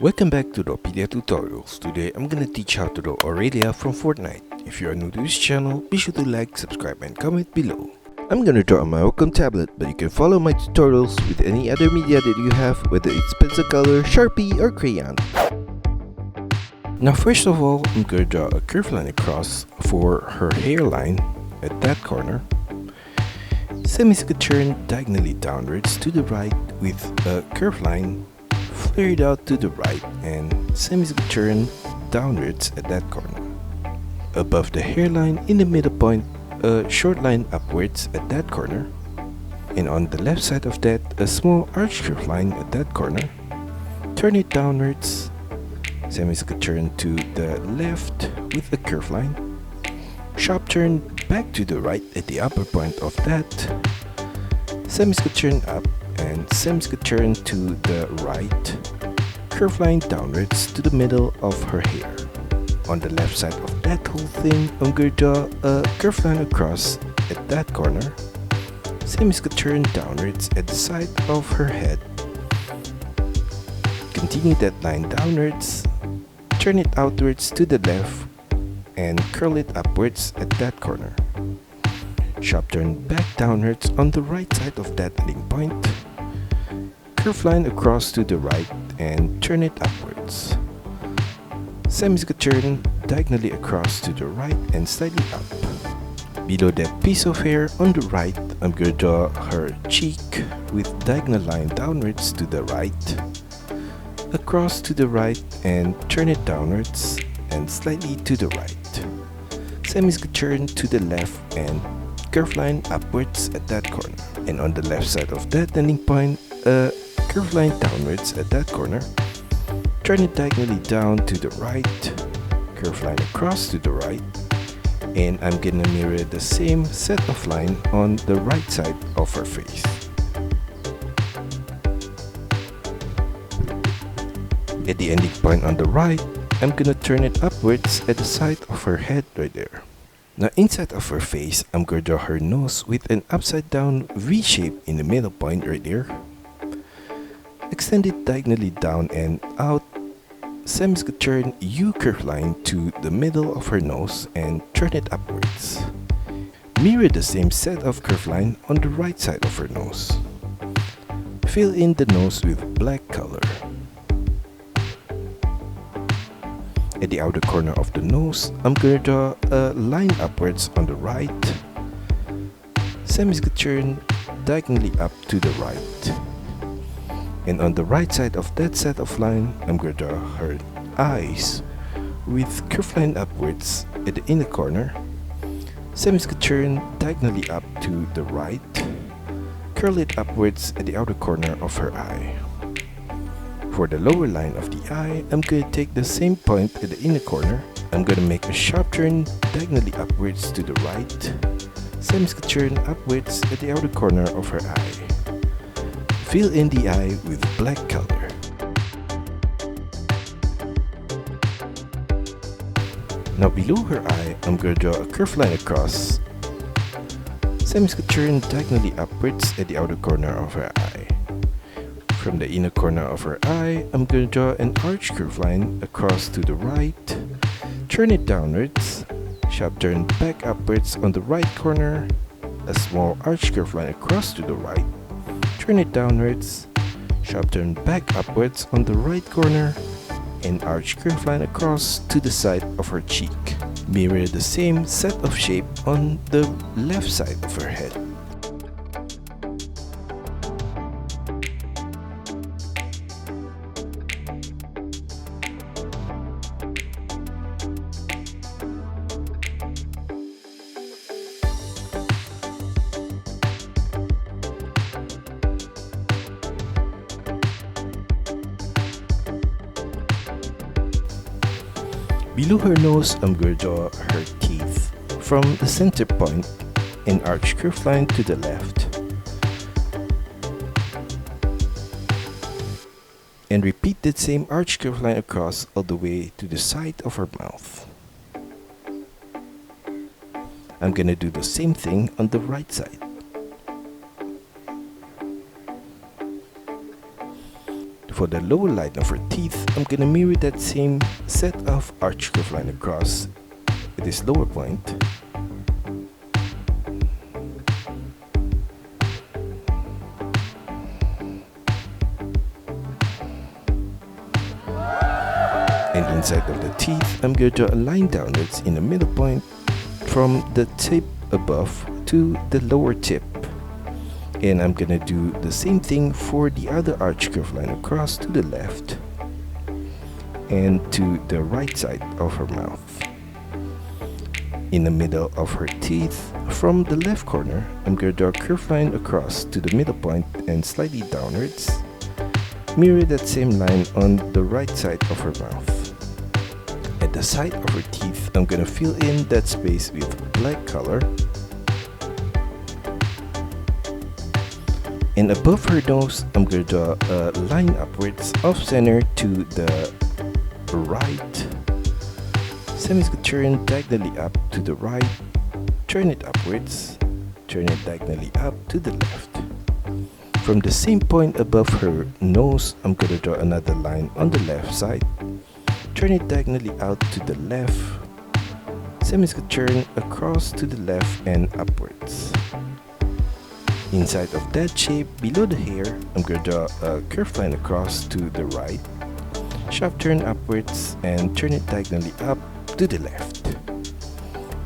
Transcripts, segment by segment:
Welcome back to DRAWPEDIA tutorials. Today I'm gonna teach how to draw Orelia from Fortnite. If you are new to this channel, be sure to like, subscribe and comment below. I'm gonna draw on my Wacom tablet, but you can follow my tutorials with any other media that you have, whether it's pencil color, Sharpie or crayon. Now first of all, I'm gonna draw a curved line across for her hairline at that corner. Semis could turn diagonally downwards to the right with a curved line flared out to the right, and semis could turn downwards at that corner. Above the hairline in the middle point, a short line upwards at that corner, and on the left side of that, a small arch curved line at that corner. Turn it downwards, semis could turn to the left with a curved line. Sharp turn back to the right at the upper point of that. Semis could turn up, and semis could turn to the right. Curved line downwards to the middle of her hair. On the left side of that whole thing, I'm going to draw a curved line across at that corner. Semis could turn downwards at the side of her head. Continue that line downwards, turn it outwards to the left, and curl it upwards at that corner. Sharp turn back downwards on the right side of that ending point. Curved line across to the right and turn it upwards. Semis could turn diagonally across to the right and slightly up. Below that piece of hair on the right, I'm going to draw her cheek with diagonal line downwards to the right, across to the right and turn it downwards and slightly to the right. Semis could turn to the left and curved line upwards at that corner. And on the left side of that ending point, a curved line downwards at that corner. Turn it diagonally down to the right, curved line across to the right, and I'm gonna mirror the same set of line on the right side of her face. At the ending point on the right, I'm gonna turn it upwards at the side of her head right there. Now inside of her face, I'm gonna draw her nose with an upside down V shape in the middle point right there. Extend it diagonally down and out. Semis could turn U curved line to the middle of her nose and turn it upwards. Mirror the same set of curved line on the right side of her nose. Fill in the nose with black color. At the outer corner of the nose, I'm going to draw a line upwards on the right. Semis could turn diagonally up to the right. And on the right side of that set of line, I'm going to draw her eyes with curved line upwards at the inner corner. Semis could turn diagonally up to the right. Curl it upwards at the outer corner of her eye. For the lower line of the eye, I'm going to take the same point at the inner corner. I'm going to make a sharp turn diagonally upwards to the right. Semis could turn upwards at the outer corner of her eye. Fill in the eye with black color. Now below her eye, I'm going to draw a curved line across. Semis could turn diagonally upwards at the outer corner of her eye. From the inner corner of her eye, I'm going to draw an arch curved line across to the right. Turn it downwards. Sharp turn back upwards on the right corner. A small arch curved line across to the right. Turn it downwards. Sharp turn back upwards on the right corner. An arch curved line across to the side of her cheek. Mirror the same set of shape on the left side of her head. Below her nose, I'm going to draw her teeth. From the center point, an arch curved line to the left. And repeat that same arch curved line across all the way to the side of her mouth. I'm going to do the same thing on the right side. For the lower line of her teeth, I'm gonna mirror that same set of arch curve line across at this lower point. And inside of the teeth, I'm going to draw a line downwards in the middle point from the tip above to the lower tip. And I'm gonna do the same thing for the other arch curve line across to the left and to the right side of her mouth. In the middle of her teeth, from the left corner, I'm gonna draw a curve line across to the middle point and slightly downwards. Mirror that same line on the right side of her mouth. At the side of her teeth, I'm gonna fill in that space with black color. And above her nose, I'm gonna draw a line upwards off center to the right. Turn diagonally up to the right. Turn it upwards. Turn it diagonally up to the left. From the same point above her nose, I'm gonna draw another line on the left side. Turn it diagonally out to the left. Turn across to the left and upwards. Inside of that shape, below the hair, I'm going to draw a curved line across to the right. Sharp turn upwards and turn it diagonally up to the left.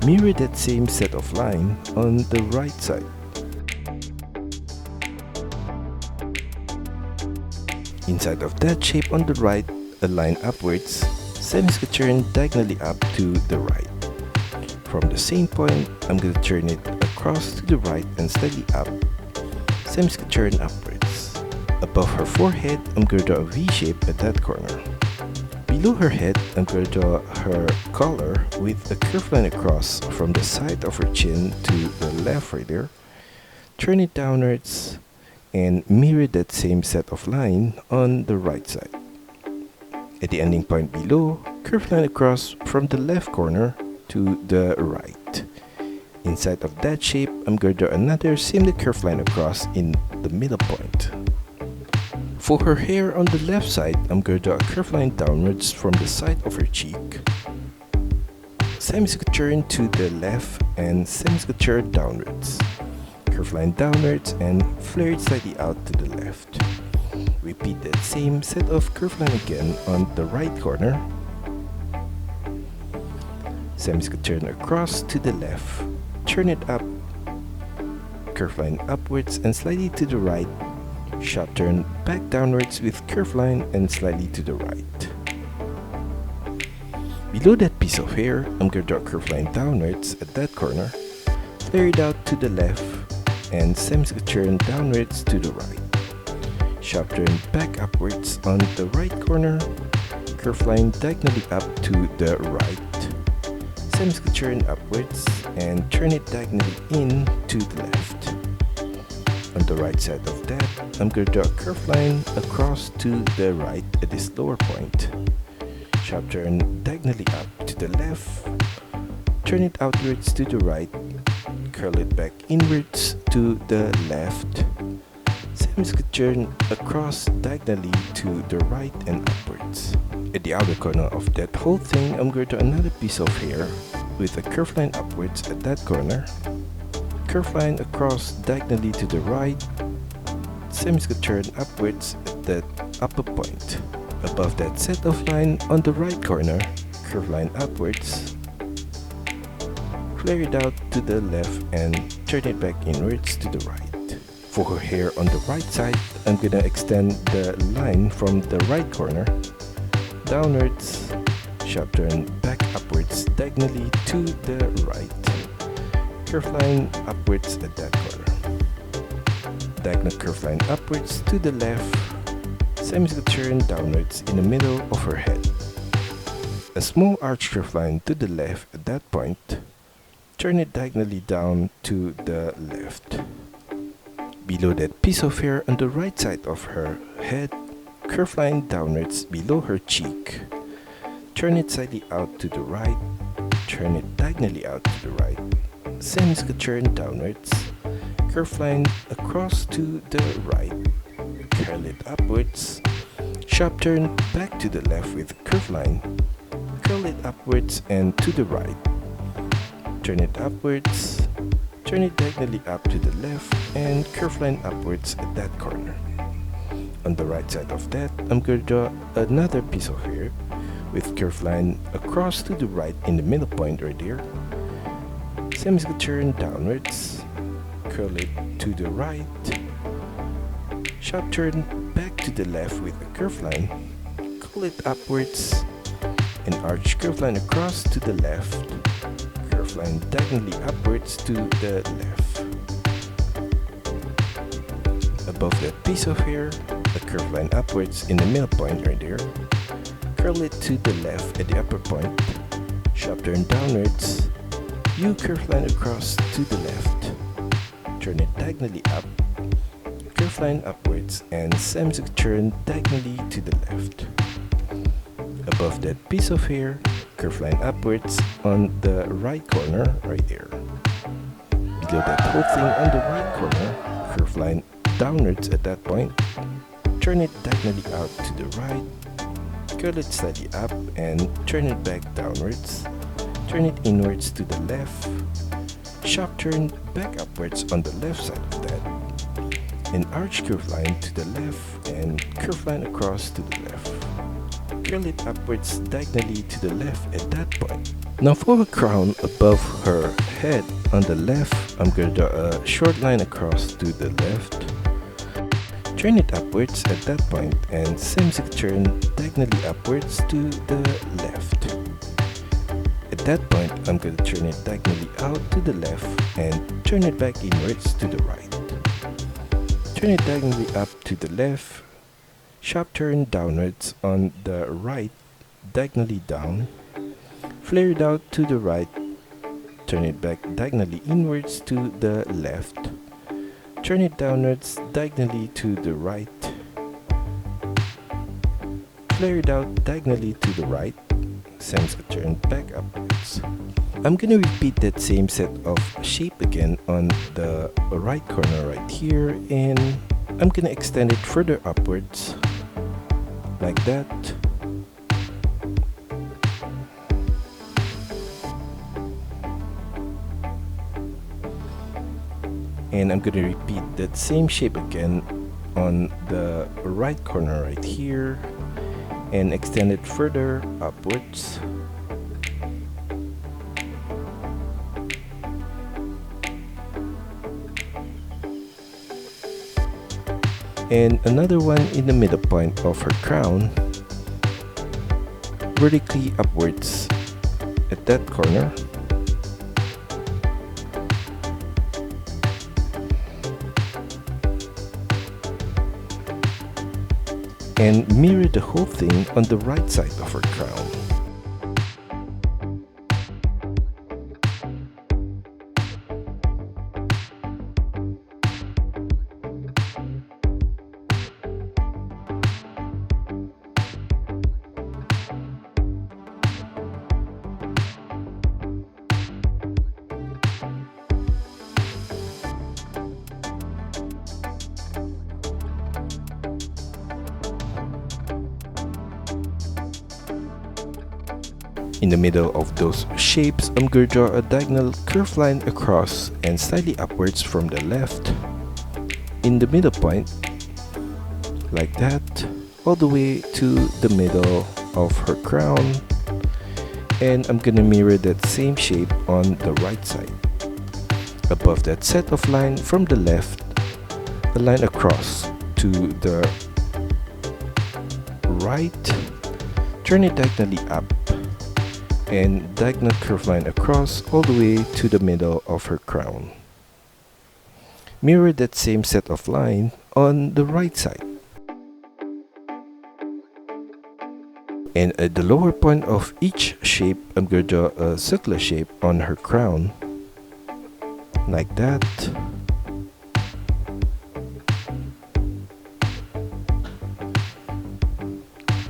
Mirror that same set of line on the right side. Inside of that shape on the right, a line upwards, turn diagonally up to the right. From the same point, I'm going to turn it across to the right and slightly up. Turn upwards. Above her forehead, I'm going to draw a V shape at that corner. Below her head, I'm going to draw her collar with a curved line across from the side of her chin to the left right there. Turn it downwards and mirror that same set of line on the right side. At the ending point below, curved line across from the left corner to the right. Inside of that shape, I'm going to draw another similar curved line across in the middle point. For her hair on the left side, I'm going to draw a curved line downwards from the side of her cheek. Turn to the left and turn downwards. Curved line downwards and flare it slightly out to the left. Repeat that same set of curved line again on the right corner. Turn across to the left. Turn it up, curved line upwards and slightly to the right. Sharp turn back downwards with curved line and slightly to the right. Below that piece of hair, I'm going to draw a curved line downwards at that corner. Flare it out to the left and turn downwards to the right. Sharp turn back upwards on the right corner. Curved line diagonally up to the right. Turn upwards and turn it diagonally in to the left. On the right side of that, I'm going to draw a curved line across to the right at this lower point. Sharp turn diagonally up to the left. Turn it outwards to the right. Curl it back inwards to the left. Turn across diagonally to the right and upwards. At the outer corner of that whole thing, I'm going to another piece of hair with a curved line upwards at that corner. Curved line across diagonally to the right. Turn upwards at that upper point. Above that set of line on the right corner, curved line upwards. Flare it out to the left and turn it back inwards to the right. For her hair on the right side, I'm gonna extend the line from the right corner downwards, sharp turn back upwards diagonally to the right. Curved line upwards at that corner. Diagonal curved line upwards to the left. Turn downwards in the middle of her head. A small arch curved line to the left at that point. Turn it diagonally down to the left. Below that piece of hair on the right side of her head, curved line downwards below her cheek. Turn it slightly out to the right. Turn it diagonally out to the right. Turn downwards. Curved line across to the right. Curl it upwards. Sharp turn back to the left with curve line. Curl it upwards and to the right. Turn it upwards. Turn it diagonally up to the left and curve line upwards at that corner. On the right side of that, I'm going to draw another piece of hair with curve line across to the right in the middle point right there. Same as turn downwards, curl it to the right, sharp turn back to the left with a curve line, curl it upwards, and arch curve line across to the left, curve line diagonally upwards to the left. Above that piece of hair, a curve line upwards in the middle point right there. Curl it to the left at the upper point. Sharp turn downwards. U curve line across to the left. Turn it diagonally up. Curve line upwards and semicircular turn diagonally to the left. Above that piece of hair, curve line upwards on the right corner right there. Below that whole thing on the right corner, curve line downwards at that point. Turn it diagonally out to the right. Curl it slightly up and turn it back downwards. Turn it inwards to the left. Sharp turn back upwards on the left side of that. An arch curve line to the left and curve line across to the left. Curl it upwards diagonally to the left at that point. Now for a crown above her head on the left, I'm going to draw a short line across to the left. Turn it upwards at that point and semicircular turn diagonally upwards to the left. At that point, I'm going to turn it diagonally out to the left and turn it back inwards to the right. Turn it diagonally up to the left, sharp turn downwards on the right, diagonally down, flare it out to the right, turn it back diagonally inwards to the left. Turn it downwards diagonally to the right. Flare it out diagonally to the right. Same turn back upwards. I'm gonna repeat that same set of shape again on the right corner right here, and I'm gonna extend it further upwards like that. And I'm going to repeat that same shape again on the right corner right here and extend it further upwards. And another one in the middle point of her crown, vertically upwards at that corner. And mirror the whole thing on the right side of her crown. In the middle of those shapes, I'm going to draw a diagonal curve line across and slightly upwards from the left in the middle point, like that, all the way to the middle of her crown. And I'm going to mirror that same shape on the right side. Above that set of line from the left, a line across to the right, turn it diagonally up, and diagonal curve line across all the way to the middle of her crown. Mirror that same set of line on the right side. And at the lower point of each shape, I'm going to draw a circular shape on her crown, like that.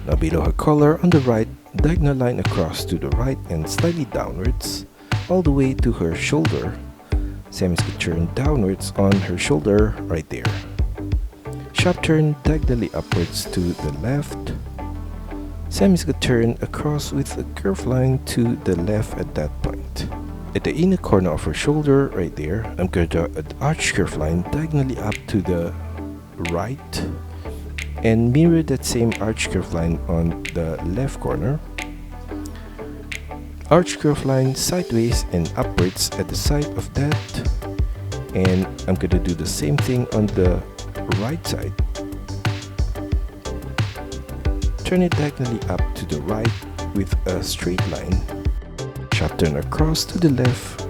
Now below her collar on the right, diagonal line across to the right and slightly downwards, all the way to her shoulder. Same as turn downwards on her shoulder right there. sharp turn diagonally upwards to the left, semicircle turn across with a curved line to the left at that point. At the inner corner of her shoulder, right there, I'm going to draw an arch curved line diagonally up to the right and mirror that same arch curved line on the left corner. Arch curved line sideways and upwards at the side of that, and I'm going to do the same thing on the right side. Turn it diagonally up to the right with a straight line. Sharp turn across to the left.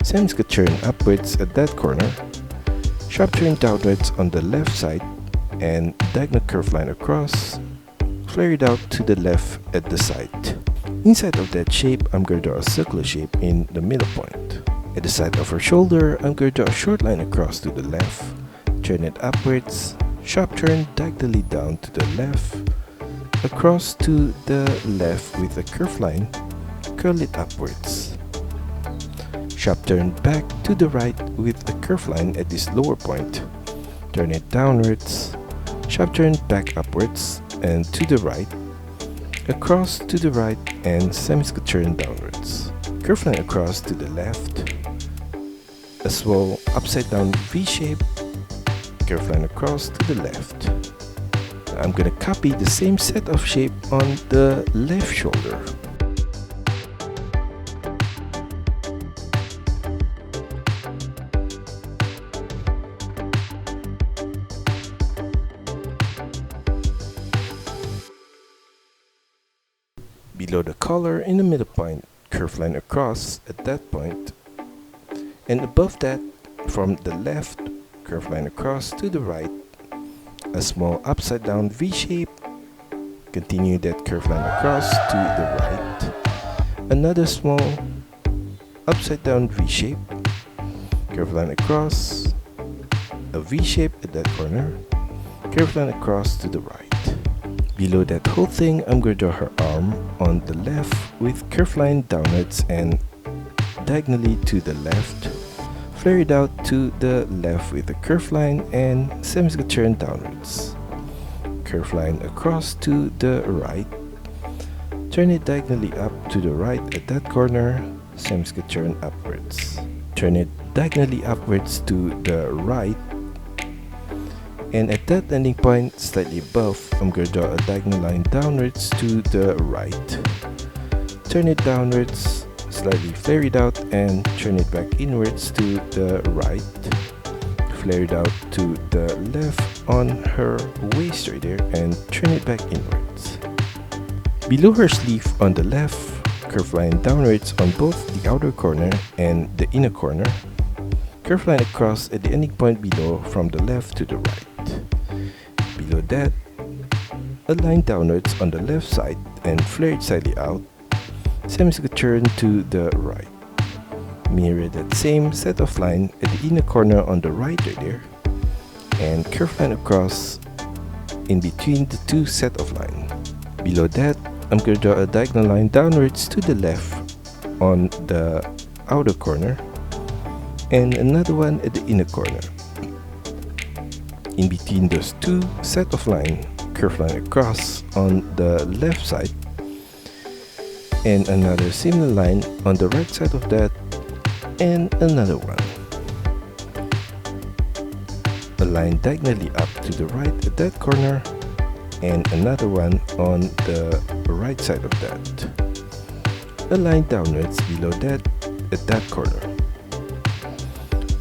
Semicircle turn upwards at that corner. Sharp turn downwards on the left side and diagonal curved line across. Flare it out to the left at the side. Inside of that shape, I'm going to draw a circular shape in the middle point. At the side of her shoulder, I'm going to draw a short line across to the left. Turn it upwards. Sharp turn diagonally down to the left, across to the left with a curved line, curl it upwards. Sharp turn back to the right with a curved line at this lower point. Turn it downwards. Sharp turn back upwards and to the right, across to the right and semicircle turn downwards. Curved line across to the left. A small upside down V shape. Curved line across to the left. I'm gonna copy the same set of shape on the left shoulder. Below the collar in the middle point, curved line across at that point, and above that from the left, curved line across to the right, a small upside down V shape, continue that curved line across to the right, another small upside down V shape, curved line across, a V shape at that corner, curved line across to the right. Below that whole thing, I'm going to draw her arm on the left with curved line downwards and diagonally to the left. Flare it out to the left with a curved line and semicircle turn downwards. Curved line across to the right. Turn it diagonally up to the right at that corner, semicircle turn upwards. Turn it diagonally upwards to the right. And at that ending point, slightly above, I'm going to draw a diagonal line downwards to the right. Turn it downwards. Slightly flare it out and turn it back inwards to the right. Flare it out to the left on her waist right there and turn it back inwards. Below her sleeve on the left, curved line downwards on both the outer corner and the inner corner. Curved line across at the ending point below from the left to the right. Below that, a line downwards on the left side and flare it slightly out. Semicircle turn to the right. Mirror that same set of line at the inner corner on the right there, and curved line across in between the two set of line. Below that, I'm going to draw a diagonal line downwards to the left on the outer corner, and another one at the inner corner. In between those two set of line, curved line across on the left side, and another similar line on the right side of that, and another one. A line diagonally up to the right at that corner, and another one on the right side of that. A line downwards below that at that corner.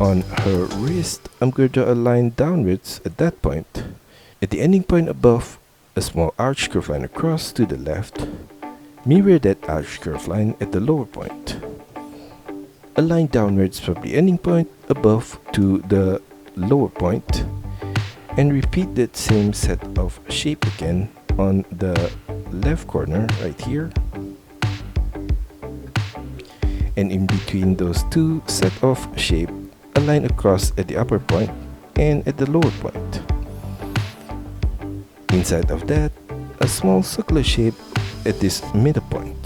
On her wrist, I'm going to draw a line downwards at that point. At the ending point above, a small arch curved line across to the left. Mirror that arch curved line at the lower point. A line downwards from the ending point above to the lower point, and repeat that same set of shape again on the left corner right here, and in between those two set of shape, a line across at the upper point and at the lower point. Inside of that, a small circular shape at this middle point,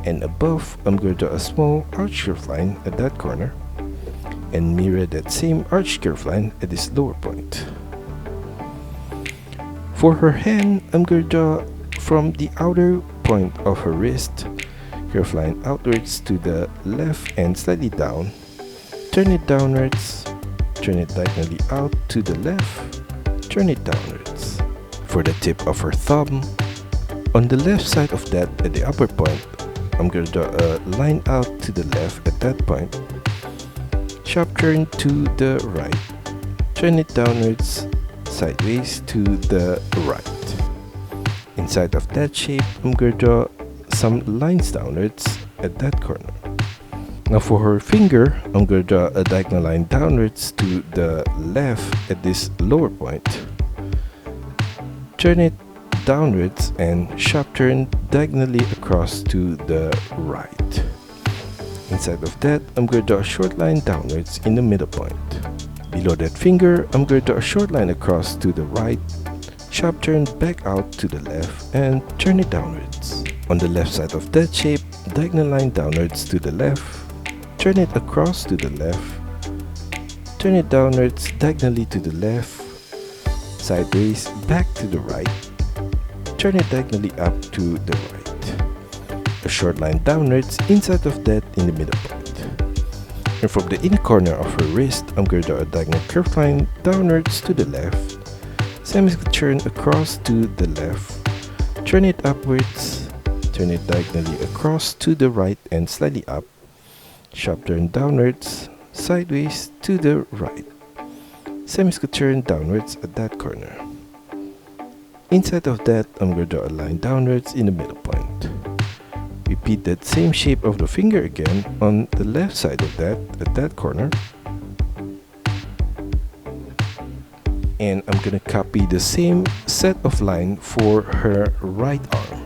and above I'm going to draw a small arch curved line at that corner. and mirror that same arched curve line at this lower point. For her hand, I'm going to draw from the outer point of her wrist, curve line outwards to the left and slightly down, turn it downwards, turn it diagonally out to the left, turn it downwards. For the tip of her thumb, on the left side of that at the upper point, I'm going to draw a line out to the left at that point, sharp turn to the right, turn it downwards, sideways to the right. Inside of that shape, I'm going to draw some lines downwards at that corner. Now for her finger, I'm going to draw a diagonal line downwards to the left at this lower point, turn it downwards and sharp turn diagonally across to the right. Inside of that, I'm going to draw a short line downwards in the middle point. Below that finger, I'm going to draw a short line across to the right, sharp turn back out to the left and turn it downwards. On the left side of that shape, diagonal line downwards to the left, turn it across to the left, turn it downwards diagonally to the left, sideways back to the right, turn it diagonally up to the right. A short line downwards inside of that in the middle point. And from the inner corner of her wrist, I'm going to draw a diagonal curved line downwards to the left, semicircle turn across to the left, turn it upwards, turn it diagonally across to the right and slightly up, sharp turn downwards, sideways to the right, semicircle turn downwards at that corner. Inside of that, I'm going to draw a line downwards in the middle point. Repeat that same shape of the finger again on the left side of that at that corner. And I'm going to copy the same set of line for her right arm.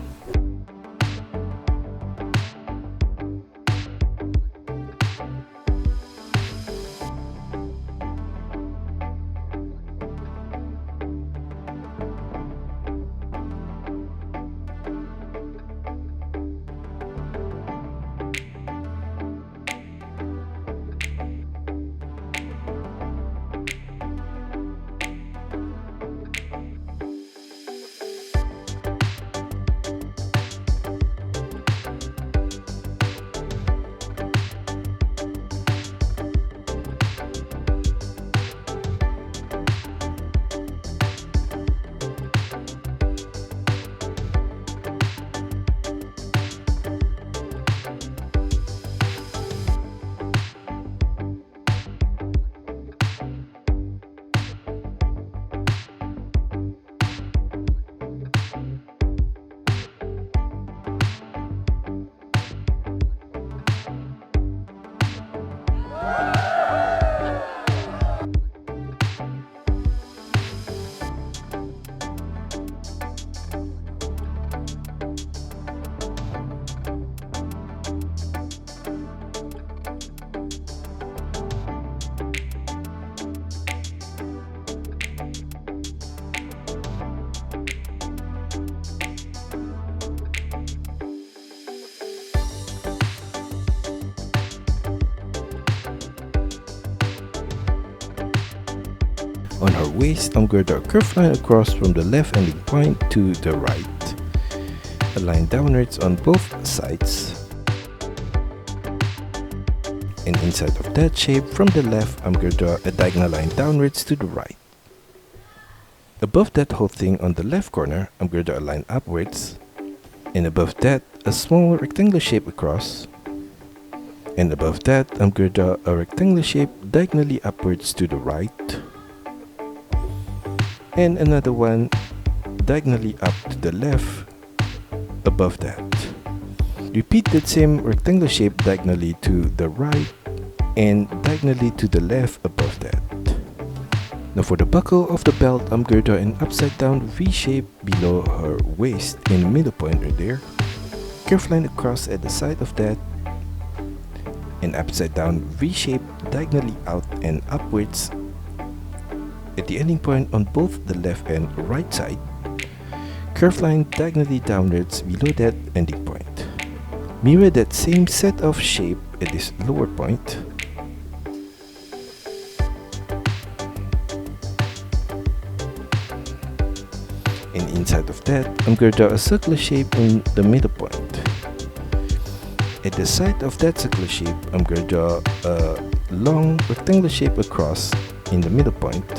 On her waist, I'm going to draw a curved line across from the left ending point to the right. A line downwards on both sides. And inside of that shape, from the left, I'm going to draw a diagonal line downwards to the right. Above that whole thing on the left corner, I'm going to draw a line upwards. And above that, a small rectangular shape across. And above that, I'm going to draw a rectangular shape diagonally upwards to the right. And another one diagonally up to the left above that. Repeat that same rectangular shape diagonally to the right and diagonally to the left above that. Now for the buckle of the belt, I'm going to draw an upside down V shape below her waist in the middle point right there. Curved line across at the side of that. An upside down V shape diagonally out and upwards at the ending point on both the left and right side. Curved line diagonally downwards below that ending point. Mirror that same set of shape at this lower point. Inside of that, I'm going to draw a circular shape in the middle point. At the side of that circular shape, I'm going to draw a long rectangular shape across in the middle point.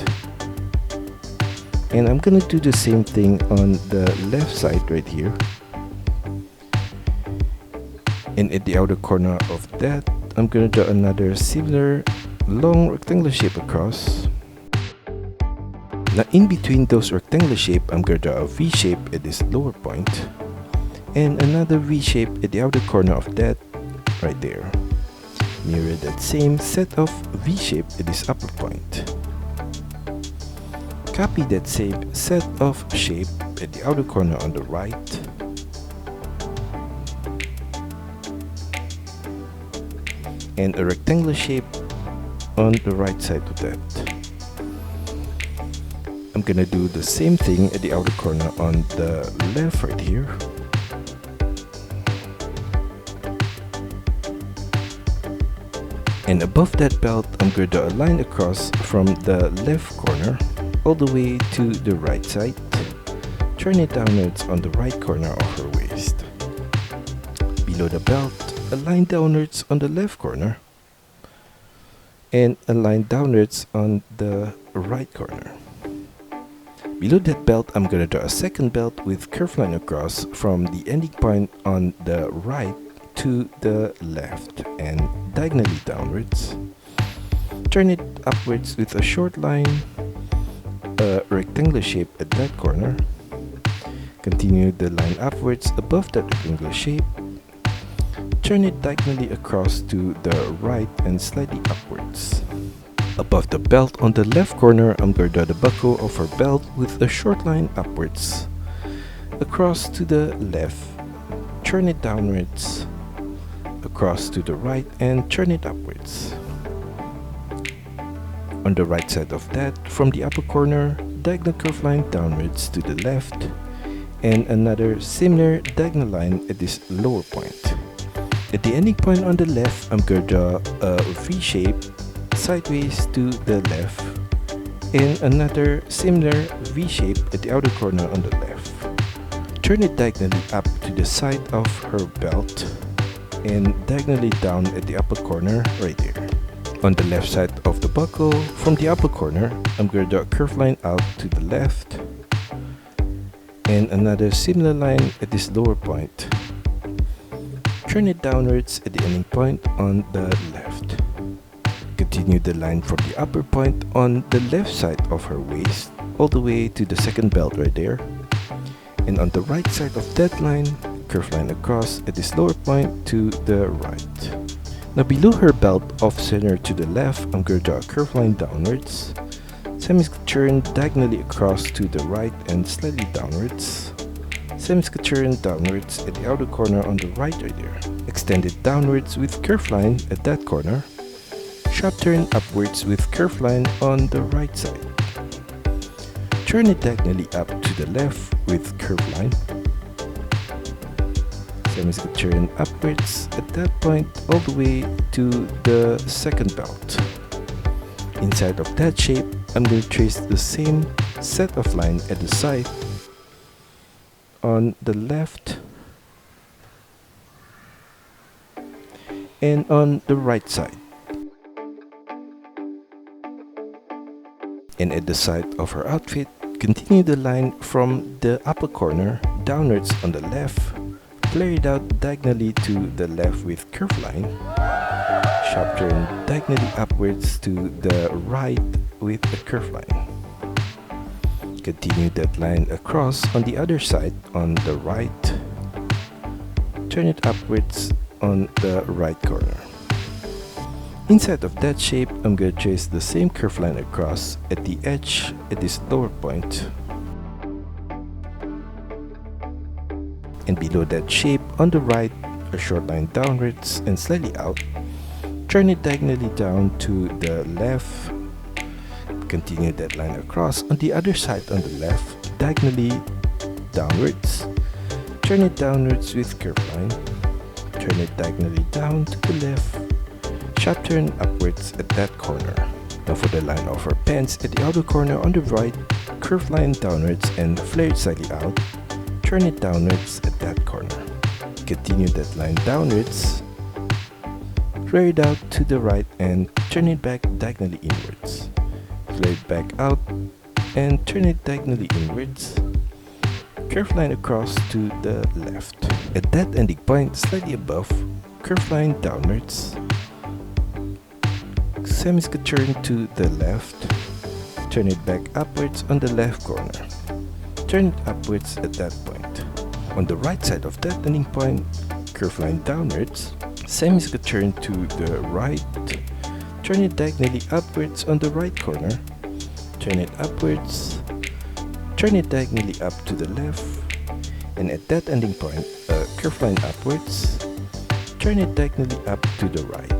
And I'm going to do the same thing on the left side right here. And at the outer corner of that, I'm going to draw another similar long rectangular shape across. Now in between those rectangular shape, I'm going to draw a V shape at this lower point. And another V shape at the outer corner of that right there. Mirror that same set of V shape at this upper point. Copy that same set of shape at the outer corner on the right. And a rectangular shape on the right side of that. I'm gonna do the same thing at the outer corner on the left right here. And above that belt, I'm going to draw a line across from the left corner all the way to the right side. Turn it downwards on the right corner of her waist. Below the belt, a line downwards on the left corner. And a line downwards on the right corner. Below that belt, I'm going to draw a second belt with curved line across from the ending point on the right to the left and diagonally downwards. Turn it upwards with a short line, a rectangular shape at that corner. Continue the line upwards above that rectangular shape. Turn it diagonally across to the right and slightly upwards. Above the belt on the left corner, I'm going to draw the buckle of her belt with a short line upwards. Across to the left, turn it downwards. Across to the right and turn it upwards. On the right side of that, from the upper corner, diagonal curve line downwards to the left and another similar diagonal line at this lower point. At the ending point on the left, I'm going to draw a V shape sideways to the left and another similar V shape at the outer corner on the left. Turn it diagonally up to the side of her belt and diagonally down at the upper corner right there. On the left side of the buckle, from the upper corner, I'm going to draw a curved line out to the left and another similar line at this lower point. Turn it downwards at the ending point on the left. Continue the line from the upper point on the left side of her waist all the way to the second belt right there. And on the right side of that line, curved line across at this lower point to the right. Now below her belt off center to the left, I'm going to draw a curved line downwards. Semi-turn diagonally across to the right and slightly downwards. Semi-turn downwards at the outer corner on the right there. Extend it downwards with curved line at that corner. Sharp turn upwards with curved line on the right side. Turn it diagonally up to the left with curved line. Semi-turn upwards at that point all the way to the second belt. Inside of that shape, I'm going to trace the same set of line at the side on the left and on the right side. And at the side of her outfit, continue the line from the upper corner downwards on the left, flare it out diagonally to the left with curved line, sharp turn diagonally upwards to the right with a curved line. Continue that line across on the other side on the right, turn it upwards on the right corner. Inside of that shape, I'm going to trace the same curved line across at the edge at this lower point. And below that shape, on the right, a short line downwards and slightly out. Turn it diagonally down to the left. Continue that line across on the other side on the left, diagonally downwards. Turn it downwards with curved line. Turn it diagonally down to the left. Sharp turn upwards at that corner. Now for the line of her pants at the outer corner on the right, curve line downwards and flare it slightly out, turn it downwards at that corner. Continue that line downwards, flare it out to the right and turn it back diagonally inwards. Flare it back out and turn it diagonally inwards. Curve line across to the left. At that ending point, slightly above, curve line downwards. Semi-skirt turn to the left. Turn it back upwards on the left corner. Turn it upwards at that point. On the right side of that ending point, curve line downwards. Semi-skirt turn to the right. Turn it diagonally upwards on the right corner. Turn it upwards. Turn it diagonally up to the left, and at that ending point, curve line upwards, turn it diagonally up to the right.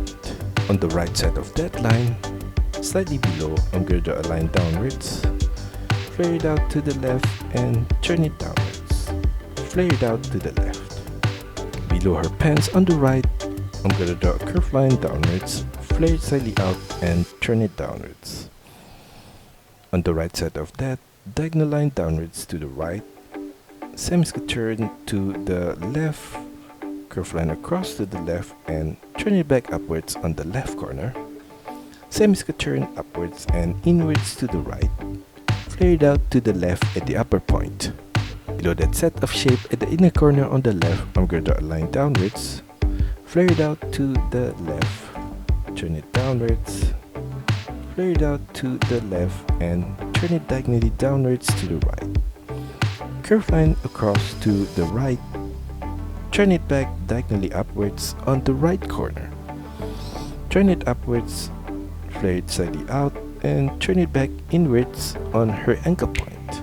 On the right side of that line, slightly below, I'm going to draw a line downwards, flare it out to the left and turn it downwards, flare it out to the left. Below her pants on the right, I'm going to draw a curve line downwards, flare it slightly out and turn it downwards. On the right side of that, diagonal line downwards to the right, semi-skirt turn to the left, curve line across to the left and turn it back upwards on the left corner, semi-skirt turn upwards and inwards to the right, flare it out to the left at the upper point. Below that set of shape at the inner corner on the left, I'm going to draw a line downwards, flare it out to the left, turn it downwards, flare it out to the left and turn it diagonally downwards to the right. Curve line across to the right. Turn it back diagonally upwards on the right corner. Turn it upwards, flare it slightly out and turn it back inwards on her ankle point.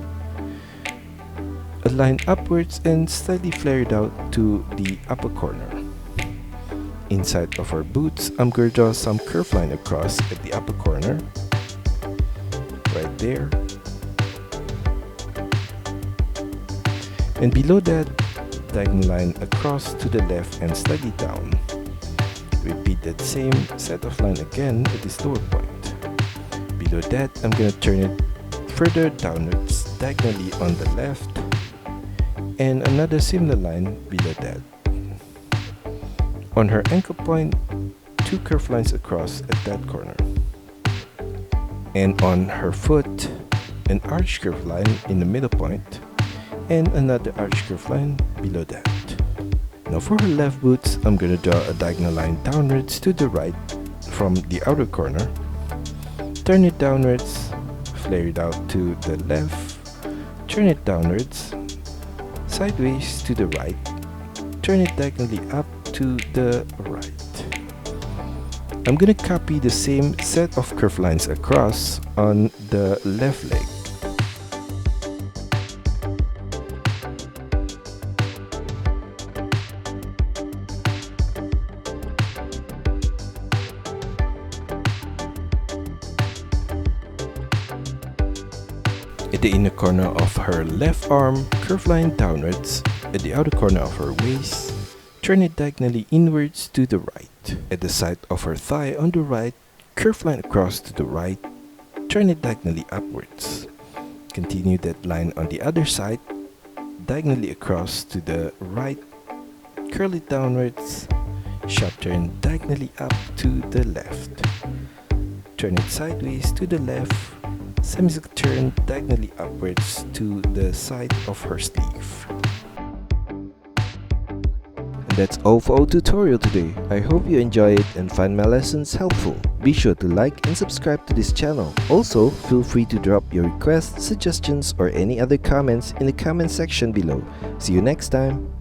A line upwards and slightly flare it out to the upper corner. Inside of her boots, I'm going to draw some curve line across at the upper corner, right there. And below that, diagonal line across to the left and slightly down. Repeat that same set of line again at this lower point. Below that, I'm going to turn it further downwards, diagonally on the left, and another similar line below that. On her ankle point, two curved lines across at that corner. And on her foot, an arch curve line in the middle point, and another arch curve line below that. Now for her left boots, I'm going to draw a diagonal line downwards to the right from the outer corner. Turn it downwards, flare it out to the left, turn it downwards, sideways to the right, turn it diagonally up to the right. I'm gonna copy the same set of curved lines across on the left leg. At the inner corner of her left arm, curve line downwards. At the outer corner of her waist, turn it diagonally inwards to the right. At the side of her thigh on the right, curve line across to the right, turn it diagonally upwards. Continue that line on the other side, diagonally across to the right, curl it downwards, sharp turn diagonally up to the left. Turn it sideways to the left, semicircle turn diagonally upwards to the side of her sleeve. And that's all for our tutorial today. I hope you enjoy it and find my lessons helpful. Be sure to like and subscribe to this channel. Also, feel free to drop your requests, suggestions, or any other comments in the comment section below. See you next time!